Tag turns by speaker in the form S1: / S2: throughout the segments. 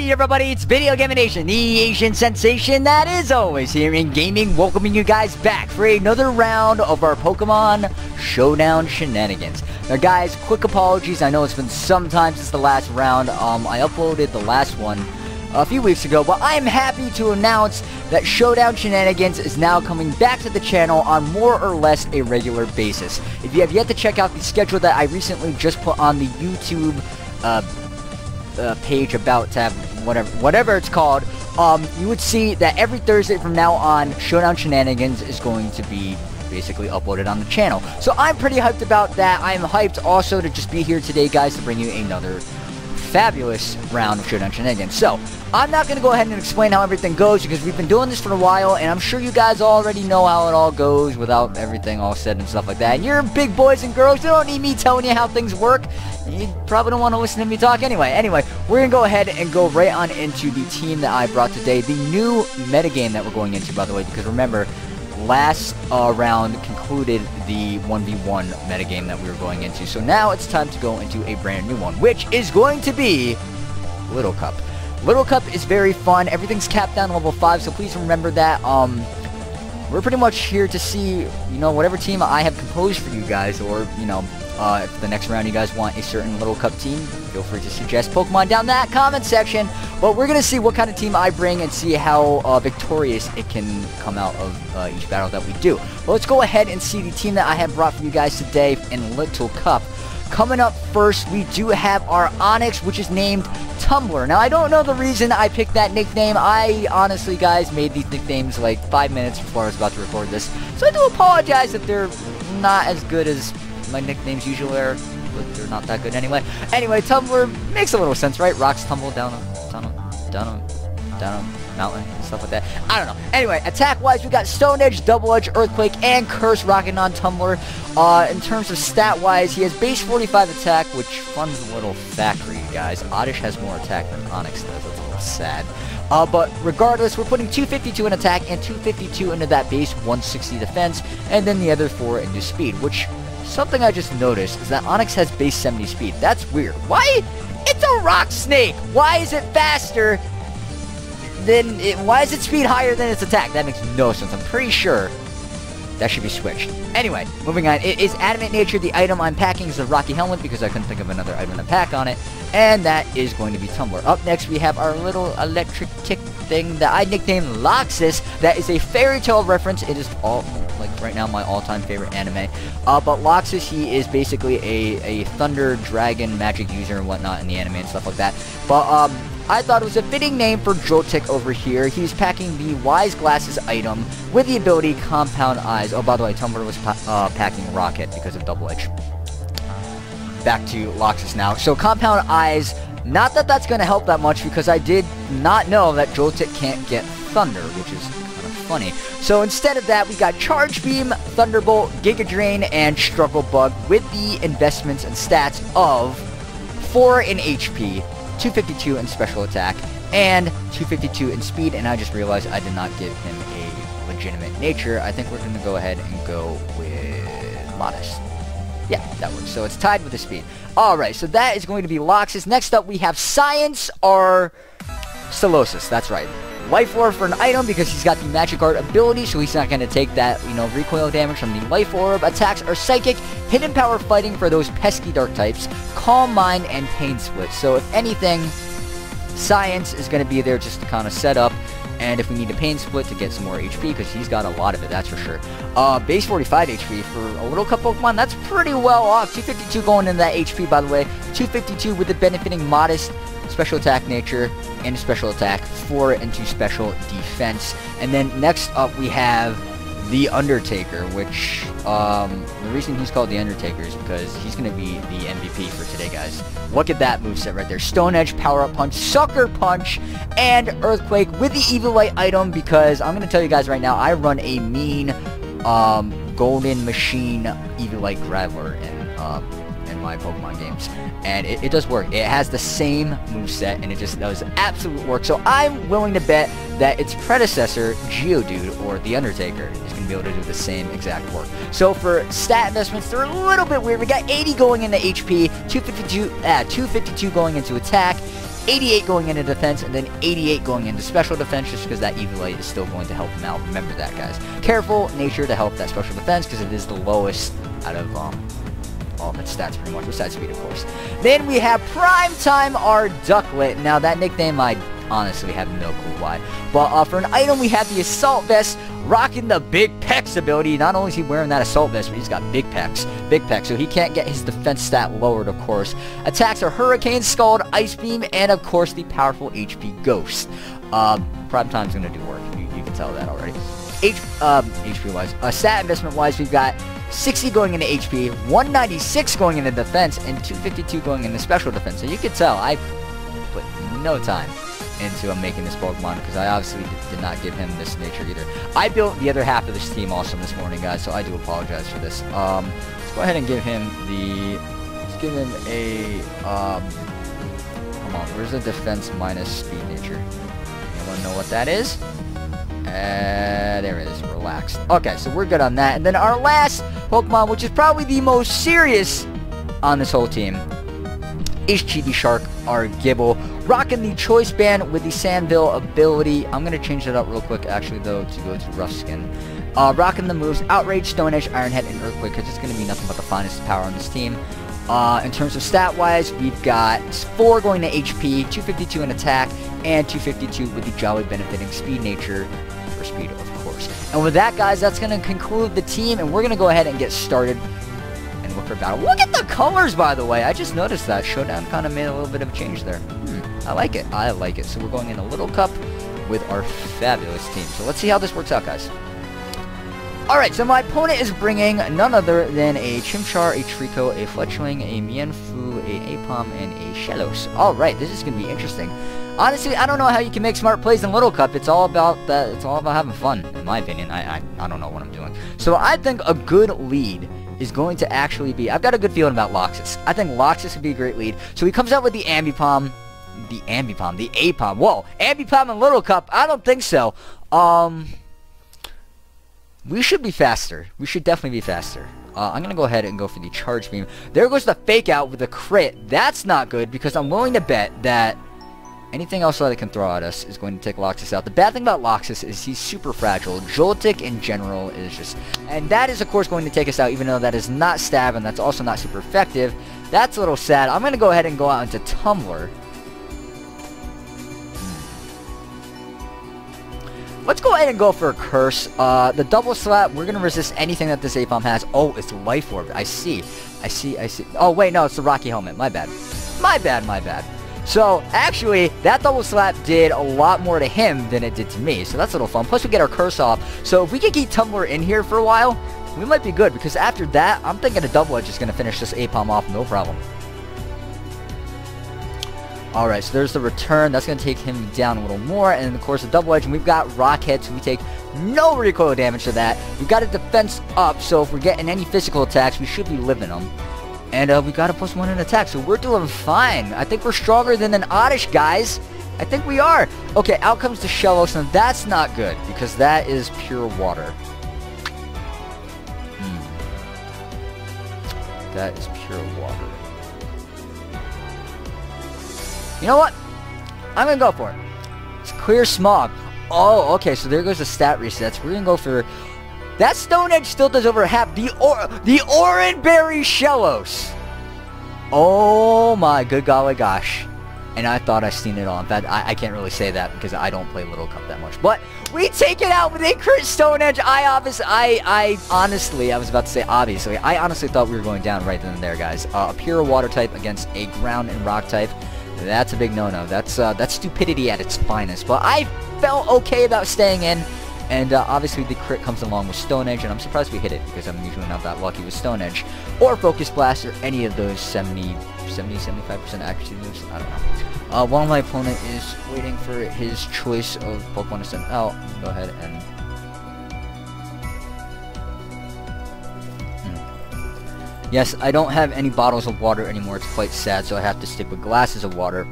S1: Hey everybody, it's VideoGaminAZN, the Asian sensation that is always here in gaming, welcoming you guys back for another round of our Pokemon Showdown Shenanigans. Now guys, quick apologies, I know it's been some time since the last round. I uploaded the last one a few weeks ago, but I am happy to announce that Showdown Shenanigans is now coming back to the channel on more or less a regular basis. If you have yet to check out the schedule that I recently just put on the YouTube page about tab, whatever it's called, you would see that every Thursday from now on, Showdown Shenanigans is going to be basically uploaded on the channel. So I'm pretty hyped about that. I am hyped also to just be here today, guys, to bring you another fabulous round of Showdown Shenanigans. So I'm not going to go ahead and explain how everything goes because we've been doing this for a while, and I'm sure you guys already know how it all goes without everything all said and stuff like that. And you're big boys and girls, you don't need me telling you how things work. You probably don't want to listen to me talk anyway. Anyway, we're going to go ahead and go right on into the team that I brought today. The new metagame that we're going into, by the way, because remember, last round concluded the 1v1 metagame that we were going into. So now it's time to go into a brand new one, which is going to be Little Cup. Little Cup is very fun. Everything's capped down to level 5, so please remember that. We're pretty much here to see, you know, whatever team I have composed for you guys, or, you know, if the next round you guys want a certain Little Cup team, feel free to suggest Pokemon down that comment section. But we're going to see what kind of team I bring and see how victorious it can come out of each battle that we do. But let's go ahead and see the team that I have brought for you guys today in Little Cup. Coming up first, we do have our Onix, which is named Tumblr. Now, I don't know the reason I picked that nickname. I honestly, guys, made these nicknames like 5 minutes before I was about to record this. So I do apologize if they're not as good as my nicknames usually are, but they're not that good anyway. Anyway, Tumblr makes a little sense, right? Rocks tumble down a mountain and stuff like that. I don't know. Anyway, attack-wise, we got Stone Edge, Double Edge, Earthquake, and Curse rocking on Tumblr. In terms of stat-wise, he has base 45 attack, which fun's a little fact for you guys. Oddish has more attack than Onix does. That's a little sad. But regardless, we're putting 252 in attack and 252 into that base 160 defense, and then the other 4 into speed, which, something I just noticed is that Onix has base 70 speed. That's weird. Why? It's a rock snake! Why is it faster than why is it speed higher than its attack? That makes no sense. I'm pretty sure that should be switched. Anyway, moving on. It is Adamant Nature. The item I'm packing is the Rocky Helmet because I couldn't think of another item to pack on it. And that is going to be Tumblr. Up next, we have our little electric tick thing that I nicknamed Laxus. That is a fairy tale reference. It is all, like, right now my all-time favorite anime. But Laxus, he is basically a thunder dragon magic user and whatnot in the anime and stuff like that. But, I thought it was a fitting name for Joltik over here. He's packing the Wise Glasses item with the ability Compound Eyes. Oh, by the way, Tumblr was packing Rocket because of Double Edge. Back to Laxus now. So, Compound Eyes, not that that's going to help that much because I did not know that Joltik can't get Thunder, which is kind of funny. So, instead of that, we got Charge Beam, Thunderbolt, Giga Drain, and Struggle Bug with the investments and stats of 4 in HP, 252 in special attack, and 252 in speed, and I just realized I did not give him a legitimate nature. I think we're going to go ahead and go with Modest. Yeah, that works. So it's tied with the speed. Alright, so that is going to be Laxus. Next up, we have Science or Stalosis. That's right. Life Orb for an item because he's got the Magic Art ability, so he's not going to take that, you know, recoil damage from the Life Orb. Attacks are Psychic, Hidden Power Fighting for those pesky Dark types, Calm Mind, and Pain Split. So if anything, Science is going to be there just to kind of set up, and if we need a Pain Split to get some more HP, because he's got a lot of it, that's for sure. Base 45 HP for a Little Cup Pokemon, that's pretty well off. 252 going into that HP, by the way. 252 with the benefiting Modest special attack nature and special attack, 4 into special defense. And then next up we have the Undertaker, which the reason he's called the Undertaker is because he's going to be the MVP for today, guys. Look at that moveset right there. Stone Edge, Power Up Punch, Sucker Punch, and Earthquake with the Evilite item because I'm going to tell you guys right now, I run a mean Golden Machine Evilite Graveler in my Pokemon games, and it does work. It has the same moveset, and it just does absolute work. So I'm willing to bet that its predecessor, Geodude, or the Undertaker, is going to be able to do the same exact work. So for stat investments, they're a little bit weird. We got 80 going into HP, 252 going into attack, 88 going into defense, and then 88 going into special defense, just because that Evilite is still going to help him out. Remember that, guys. Careful nature to help that special defense, because it is the lowest out of all of its stats, pretty much, besides speed, of course. Then we have Primetime, our Ducklet. Now, that nickname, I honestly have no clue why. But for an item, we have the Assault Vest, rocking the Big Pecs ability. Not only is he wearing that Assault Vest, but he's got Big Pecs. Big Pecs, so he can't get his defense stat lowered, of course. Attacks are Hurricane, Scald, Ice Beam, and, of course, the powerful HP Ghost. Primetime's going to do work. You can tell that already. HP-wise. Stat investment-wise, we've got 60 going into HP, 196 going into defense, and 252 going into special defense. So you can tell I put no time into making this Pokemon, because I obviously did not give him this nature either. I built the other half of this team also this morning, guys, so I do apologize for this. Let's go ahead and give him the... Let's give him a... come on, where's the defense minus speed nature? Anyone know what that is? There it is, relaxed. Okay, so we're good on that. And then our last Pokemon, which is probably the most serious on this whole team, is Chibi Shark, our Gibble, rocking the Choice Band with the Sandville ability. I'm going to change that up real quick, actually, though, to go to Rough Skin. Rocking the moves Outrage, Stone Edge, Iron Head, and Earthquake, because it's going to be nothing but the finest power on this team. In terms of stat-wise, we've got 4 going to HP, 252 in attack, and 252 with the Jolly benefiting speed nature for speed, of course. And with that, guys, that's going to conclude the team, and we're going to go ahead and get started and look for battle. Look at the colors, by the way. I just noticed that. Showdown kind of made a little bit of a change there. I like it. I like it. So we're going in a Little Cup with our fabulous team. So let's see how this works out, guys. Alright, so my opponent is bringing none other than a Chimchar, a Trico, a Fletchling, a Mienfoo, a Apom, and a Shellos. Alright, this is going to be interesting. Honestly, I don't know how you can make smart plays in Little Cup. It's all about that. It's all about having fun, in my opinion. I don't know what I'm doing. So I think a good lead is going to actually be... I've got a good feeling about Laxus. I think Laxus would be a great lead. So he comes out with the Ambipom. The Apom. Whoa, Ambipom in Little Cup? I don't think so. We should be faster. We should definitely be faster. I'm going to go ahead and go for the Charge Beam. There goes the Fake Out with the crit. That's not good, because I'm willing to bet that anything else that it can throw at us is going to take Laxus out. The bad thing about Laxus is he's super fragile. Joltik in general is just... And that is, of course, going to take us out, even though that is not Stab, and that's also not super effective. That's a little sad. I'm going to go ahead and go out into Tumblr. Let's go ahead and go for a Curse. The Double Slap, we're going to resist anything that this Apom has. Oh, it's Life Orb. I see. Oh, wait, no, it's the Rocky Helmet. My bad. So, actually, that Double Slap did a lot more to him than it did to me. So that's a little fun. Plus, we get our Curse off. So, if we can keep Tumblr in here for a while, we might be good. Because after that, I'm thinking a Double Edge is going to finish this Apom off, no problem. Alright, so there's the return. That's going to take him down a little more. And, of course, the Double Edge. And we've got Rock Head, so we take no recoil damage to that. We've got a defense up, so if we're getting any physical attacks, we should be living them. And we got a +1 in attack, so we're doing fine. I think we're stronger than an Oddish, guys. I think we are. Okay, out comes the Shellos, and that's not good, because that is pure water. That is pure water. You know what? I'm going to go for it. It's Clear Smog. Oh, okay, so there goes the stat resets. We're going to go for... That Stone Edge still does over half. The Oranberry Shellos. Oh my good golly gosh. And I thought I seen it all. In fact, I can't really say that because I don't play Little Cup that much. But we take it out with a crit Stone Edge. I honestly, I was about to say obviously, I honestly thought we were going down right then and there, guys. A pure water type against a ground and rock type. That's a big no-no. That's stupidity at its finest. But I felt okay about staying in. And obviously the crit comes along with Stone Edge, and I'm surprised we hit it because I'm usually not that lucky with Stone Edge or Focus Blast or any of those 75% accuracy moves. I don't know. While my opponent is waiting for his choice of Pokemon to send out, go ahead and... Yes, I don't have any bottles of water anymore. It's quite sad, so I have to stick with glasses of water.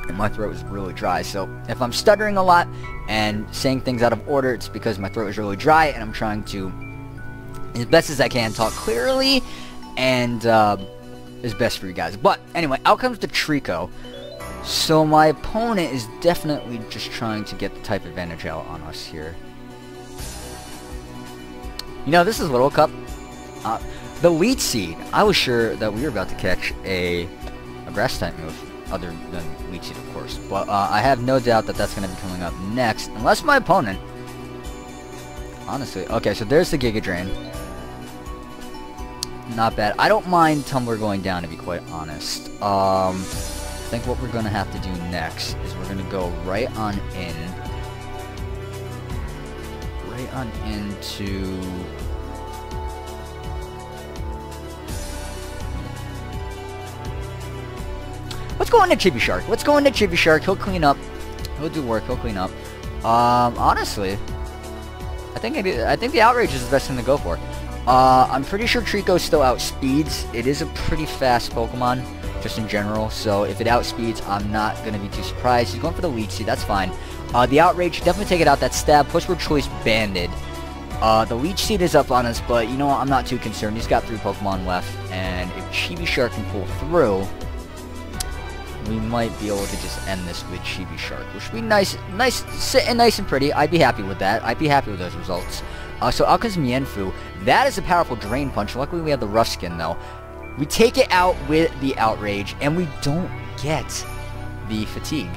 S1: And my throat is really dry, so if I'm stuttering a lot and saying things out of order, it's because my throat is really dry and I'm trying to, as best as I can, talk clearly and is best for you guys. But anyway, out comes the Trico. So my opponent is definitely just trying to get the type advantage out on us here. You know, this is Little Cup. The lead seed, I was sure that we were about to catch a grass type move, other than lead seed, of course. But I have no doubt that that's going to be coming up next, unless my opponent... Honestly, okay, so there's the Giga Drain. Not bad. I don't mind Tumblr going down, to be quite honest. I think what we're going to have to do next is we're going to go right on in. Right on into... Let's go into Chibi Shark. Let's go into Chibi Shark. He'll clean up. He'll do work. He'll clean up. Honestly, I think the Outrage is the best thing to go for. I'm pretty sure Trico still outspeeds. It is a pretty fast Pokemon, just in general. So if it outspeeds, I'm not gonna be too surprised. He's going for the Leech Seed. That's fine. The Outrage, definitely take it out. That Stab. Push Word Choice Banded. The Leech Seed is up on us, but you know what? I'm not too concerned. He's got 3 Pokemon left, and if Chibi Shark can pull through, we might be able to just end this with Chibi Shark, which would be nice, sitting nice and pretty. I'd be happy with that. I'd be happy with those results. So out comes Mienfoo. That is a powerful Drain Punch. Luckily, we have the Rough Skin, though. We take it out with the Outrage, and we don't get the Fatigue.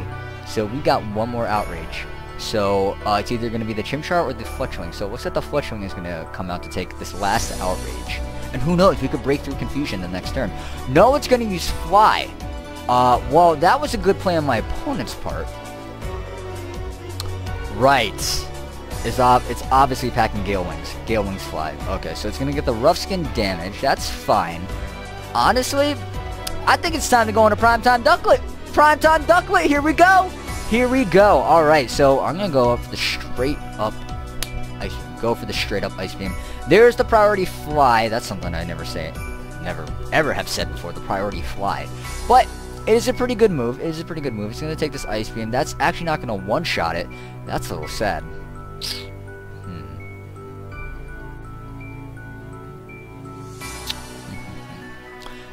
S1: So we got one more Outrage. So it's either going to be the Chimchar or the Fletchling. So it looks like the Fletchling is going to come out to take this last Outrage. And who knows, we could break through Confusion the next turn. No, it's going to use Fly. Well, that was a good play on my opponent's part. Right. It's obviously packing Gale Wings. Gale Wings Fly. Okay, so it's going to get the Rough Skin damage. That's fine. Honestly, I think it's time to go into Primetime Ducklet. Primetime Ducklet, here we go. Here we go. Alright, so I'm going to go for the straight up Ice Beam. Go for the straight up Ice Beam. There's the Priority Fly. That's something I never ever have said before, the Priority Fly. But it is a pretty good move. It is a pretty good move. It's going to take this Ice Beam. That's actually not going to one-shot it. That's a little sad.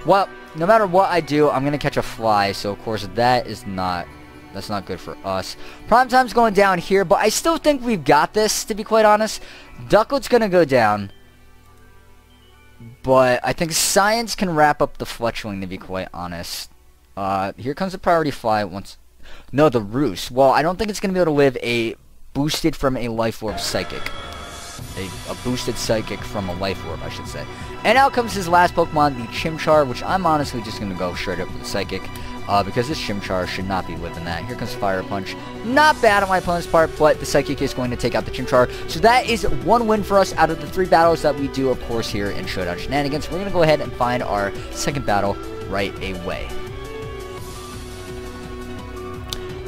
S1: Well, no matter what I do, I'm going to catch a Fly. So, of course, that's not good for us. Primetime's going down here, but I still think we've got this, to be quite honest. Ducklet's going to go down. But I think Science can wrap up the Fletchling, to be quite honest. Here comes the Priority Fly once... No, the Roost. Well, I don't think it's going to be able to live a boosted from a Life Orb Psychic. A boosted Psychic from a Life Orb, I should say. And out comes his last Pokemon, the Chimchar, which I'm honestly just going to go straight up for the Psychic. Because this Chimchar should not be living that. Here comes Fire Punch. Not bad on my opponent's part, but the Psychic is going to take out the Chimchar. So that is one win for us out of the 3 battles that we do, of course, here in Showdown Shenanigans. We're going to go ahead and find our second battle right away.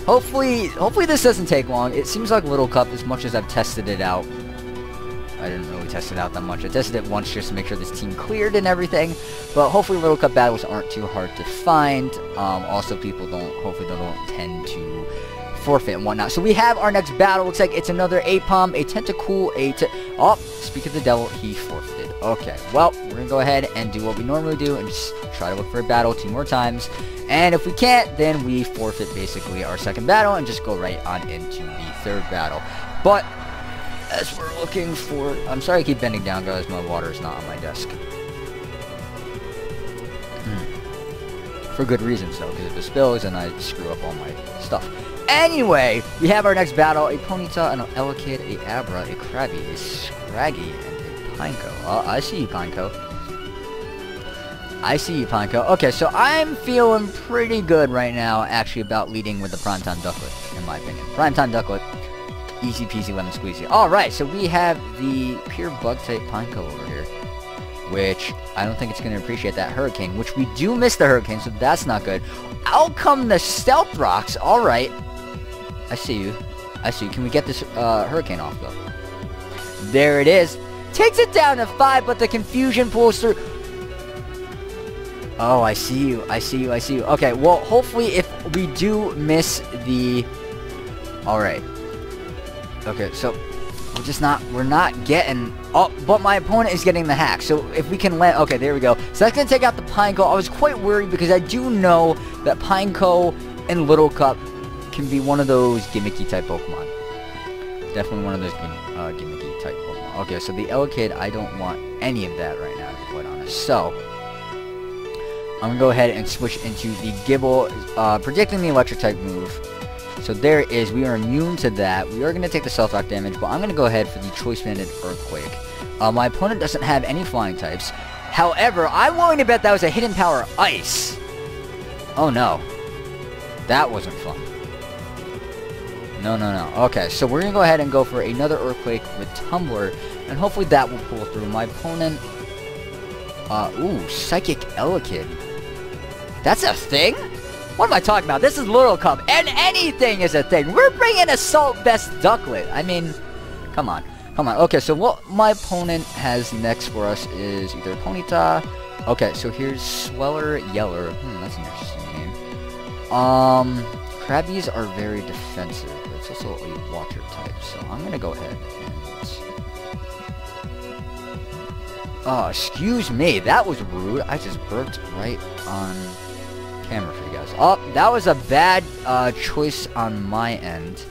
S1: Hopefully this doesn't take long. It seems like Little Cup, as much as I've tested it out. I didn't really test it out that much. I tested it once just to make sure this team cleared and everything. But hopefully Little Cup battles aren't too hard to find. Also, people hopefully don't tend to forfeit and whatnot. So we have our next battle. Looks like it's another Apom, a Tentacool, oh, speak of the devil, he forfeited. Okay, well, we're going to go ahead and do what we normally do and just try to look for a battle 2 more times. And if we can't, then we forfeit basically our second battle and just go right on into the 3rd battle. But as we're looking for... I'm sorry I keep bending down, guys. My water is not on my desk. For good reasons, though, because if it spills, then I screw up all my stuff. Anyway, we have our next battle. A Ponyta, an Elekid, a Abra, a Krabby, a Scraggy, and a Pineco. I see you, Pineco. I see you, Pineco. Okay, so I'm feeling pretty good right now, actually, about leading with the Primetime Ducklet, in my opinion. Primetime Ducklet. Easy peasy lemon squeezy. Alright, so we have the pure bug type Pineco over here. Which, I don't think it's going to appreciate that Hurricane. Which we do miss the Hurricane, so that's not good. Out come the Stealth Rocks. Alright. I see you. I see you. Can we get this Hurricane off, though? There it is. Takes it down to 5, but the Confusion pulls through. Oh, I see you. I see you. I see you. Okay, well, hopefully if we do miss the... Alright. Okay, so we're not getting... Oh, but my opponent is getting the hack. So if we can land... Okay, there we go. So that's going to take out the Pineco. I was quite worried because I do know that Pineco and Little Cup can be one of those gimmicky type Pokemon. Definitely one of those gimmicky type Pokemon. Okay, so the Elekid, I don't want any of that right now, to be quite honest. So, I'm going to go ahead and switch into the Gible, predicting the electric type move. So there it is. We are immune to that. We are going to take the Stealth Rock damage, but I'm going to go ahead for the Choice Banded Earthquake. My opponent doesn't have any flying types. However, I'm willing to bet that was a Hidden Power Ice. Oh no. That wasn't fun. No. Okay, so we're going to go ahead and go for another Earthquake with Tumblr, and hopefully that will pull through. My opponent... ooh, Psychic Elekid. That's a thing? What am I talking about? This is Little Cup, and anything is a thing. We're bringing Assault Vest Ducklet. I mean, come on. Okay, so what my opponent has next for us is either Ponyta. Okay, so here's Sweller Yeller. That's an interesting name. Krabbies are very defensive, but it's also a water type, so I'm gonna go ahead and... Oh, excuse me, that was rude. I just burped right on camera for you guys. Oh, that was a bad choice on my end.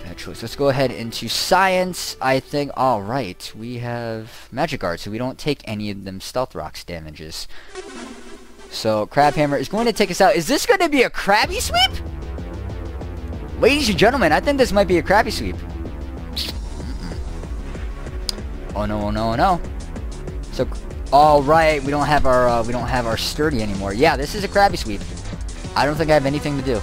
S1: Bad choice. Let's go ahead into Science. I think, alright, we have Magic Guard, so we don't take any of them Stealth Rocks damages. So, Crabhammer is going to take us out. Is this going to be a Krabby Sweep? Ladies and gentlemen, I think this might be a Krabby Sweep. Oh no. So, alright, we don't have our Sturdy anymore. Yeah, this is a Krabby Sweep. I don't think I have anything to do.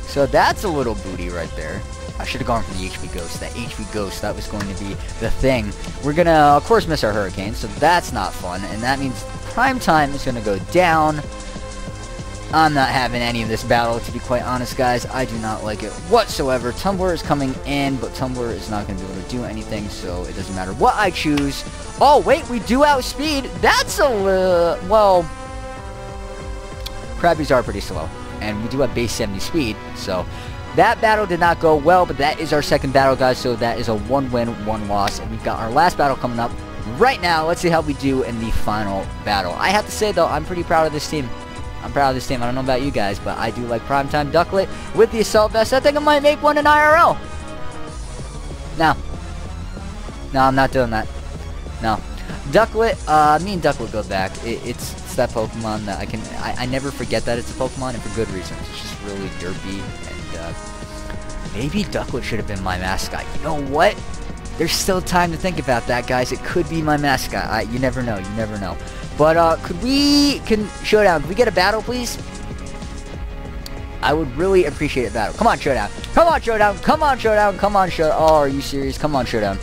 S1: So that's a little booty right there. I should have gone for the HP Ghost. That HP Ghost, that was going to be the thing. We're gonna, of course, miss our Hurricane, so that's not fun. And that means Prime Time is gonna go down. I'm not having any of this battle, to be quite honest, guys. I do not like it whatsoever. Tumblr is coming in, but Tumblr is not going to be able to do anything, so it doesn't matter what I choose. Oh, wait, we do outspeed. That's a little... Well, Krabbies are pretty slow, and we do have base 70 speed, so that battle did not go well, but that is our second battle, guys, so that is a 1-win, 1-loss, and we've got our last battle coming up right now. Let's see how we do in the final battle. I have to say, though, I'm pretty proud of this team. I don't know about you guys, but I do like Primetime Ducklet with the Assault Vest. I think I might make one in IRL. No, I'm not doing that. No. Ducklet, me and Ducklet go back. It's that Pokemon that I never forget that it's a Pokemon, and for good reasons. It's just really derpy, and maybe Ducklet should have been my mascot. You know what? There's still time to think about that, guys. It could be my mascot. You never know. But, Showdown, can we get a battle, please? I would really appreciate a battle. Come on, Showdown. Oh, are you serious? Come on, Showdown.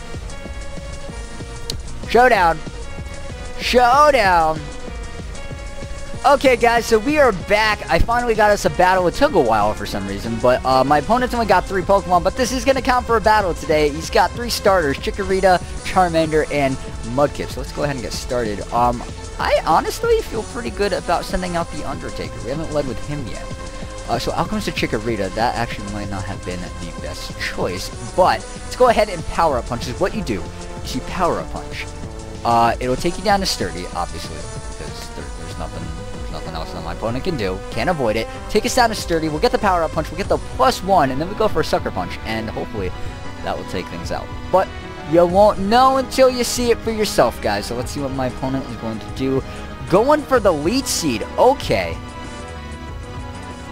S1: Showdown! Okay, guys, so we are back. I finally got us a battle. It took a while for some reason, but my opponent's only got 3 Pokemon, but this is going to count for a battle today. He's got 3 starters, Chikorita, Charmander, and Mudkip. So let's go ahead and get started. I honestly feel pretty good about sending out the Undertaker. We haven't led with him yet. So out comes the Chikorita. That actually might not have been the best choice. But let's go ahead and Power Up Punch is what you do. Is you Power Up Punch. It'll take you down to Sturdy, obviously, because there's nothing else that my opponent can do. Can't avoid it. Take us down to Sturdy. We'll get the Power Up Punch. We'll get the +1, and then we go for a Sucker Punch. And hopefully that will take things out. But you won't know until you see it for yourself, guys. So let's see what my opponent is going to do. Going for the Leech Seed. Okay.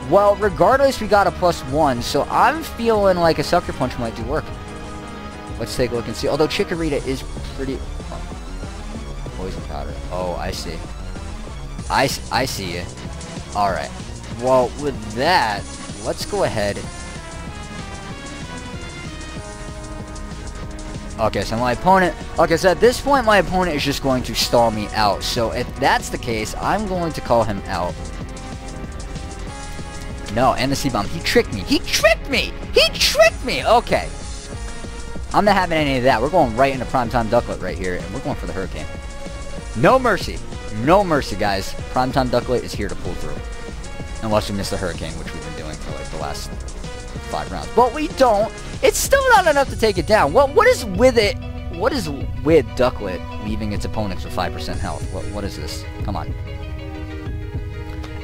S1: Well, regardless, we got a +1, so I'm feeling like a Sucker Punch might do work. Let's take a look and see. Although Chikorita is pretty... Poison Powder. Oh, I see. I see you. Alright. Well, with that, let's go ahead... Okay, so my opponent... Okay, so at this point, my opponent is just going to stall me out. So if that's the case, I'm going to call him out. No, and the C-Bomb. He tricked me. Okay. I'm not having any of that. We're going right into Primetime Ducklet right here, and we're going for the Hurricane. No mercy. No mercy, guys. Primetime Ducklet is here to pull through. Unless we miss the Hurricane, which we've been doing for like the last 5 rounds. But we don't. It's still not enough to take it down. What is with it? What is with Ducklet leaving its opponents with 5% health? What is this? Come on.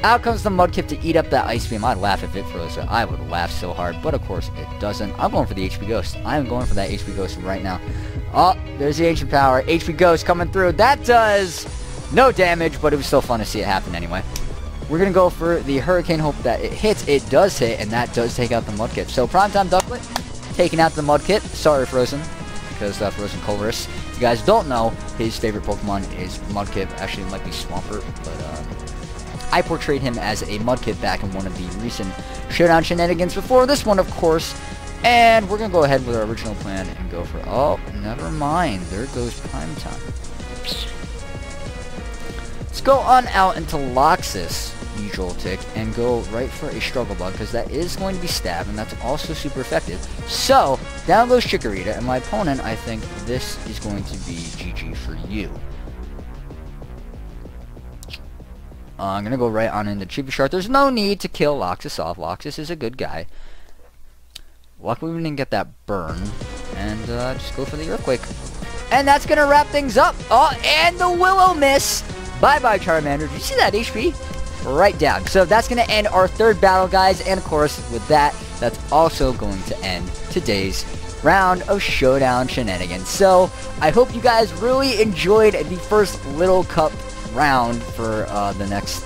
S1: Out comes the Mudkip to eat up that Ice Beam. I'd laugh if it froze. I would laugh so hard, but of course it doesn't. I'm going for the HP Ghost. I am going for that HP Ghost right now. Oh, there's the Ancient Power. HP Ghost coming through. That does no damage, but it was still fun to see it happen anyway. We're going to go for the Hurricane, hope that it hits. It does hit, and that does take out the Mudkip. So Primetime Ducklet taking out the Mudkip. Sorry, Frozen, because Frozen Colress. If you guys don't know, his favorite Pokemon is Mudkip. Actually, it might be Swampert, but I portrayed him as a Mudkip back in one of the recent Showdown Shenanigans before this one, of course. And we're going to go ahead with our original plan and go for... Oh, never mind. There goes Primetime. Let's go on out into Laxus, Joltik, and go right for a Struggle Bug, because that is going to be Stab, and that's also super effective. So, down goes Chikorita, and my opponent, I think this is going to be GG for you. I'm going to go right on into Chimchar. There's no need to kill Laxus off. Laxus is a good guy. Luckily, we didn't get that burn, and just go for the Earthquake. And that's going to wrap things up. Oh, and the Will-O-Miss. Bye-bye, Charmander. Did you see that HP? Right down. So that's going to end our third battle, guys. And, of course, with that, that's also going to end today's round of Showdown Shenanigans. So I hope you guys really enjoyed the first Little Cup round for the next,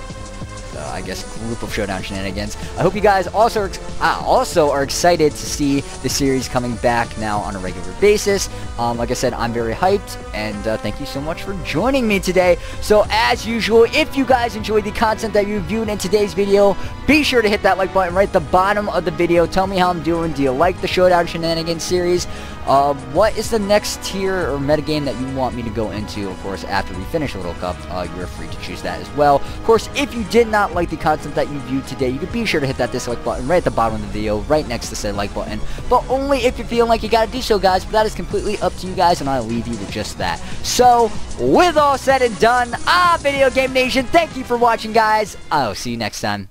S1: I guess, group of Showdown Shenanigans. I hope you guys also are excited to see the series coming back now on a regular basis. Like I said, I'm very hyped, and thank you so much for joining me today. So as usual, if you guys enjoyed the content that you viewed in today's video, be sure to hit that like button right at the bottom of the video. Tell me how I'm doing. Do you like the Showdown Shenanigans series? What is the next tier or metagame that you want me to go into? Of course, after we finish Little Cup, you're free to choose that as well. Of course, if you did not like the content that you viewed today, you can be sure to hit that dislike button right at the bottom of the video, right next to said like button. But only if you're feeling like you gotta do so, guys. But that is completely up to you guys, and I'll leave you with just that. So, with all said and done, Video Game Nation, thank you for watching, guys. I'll see you next time.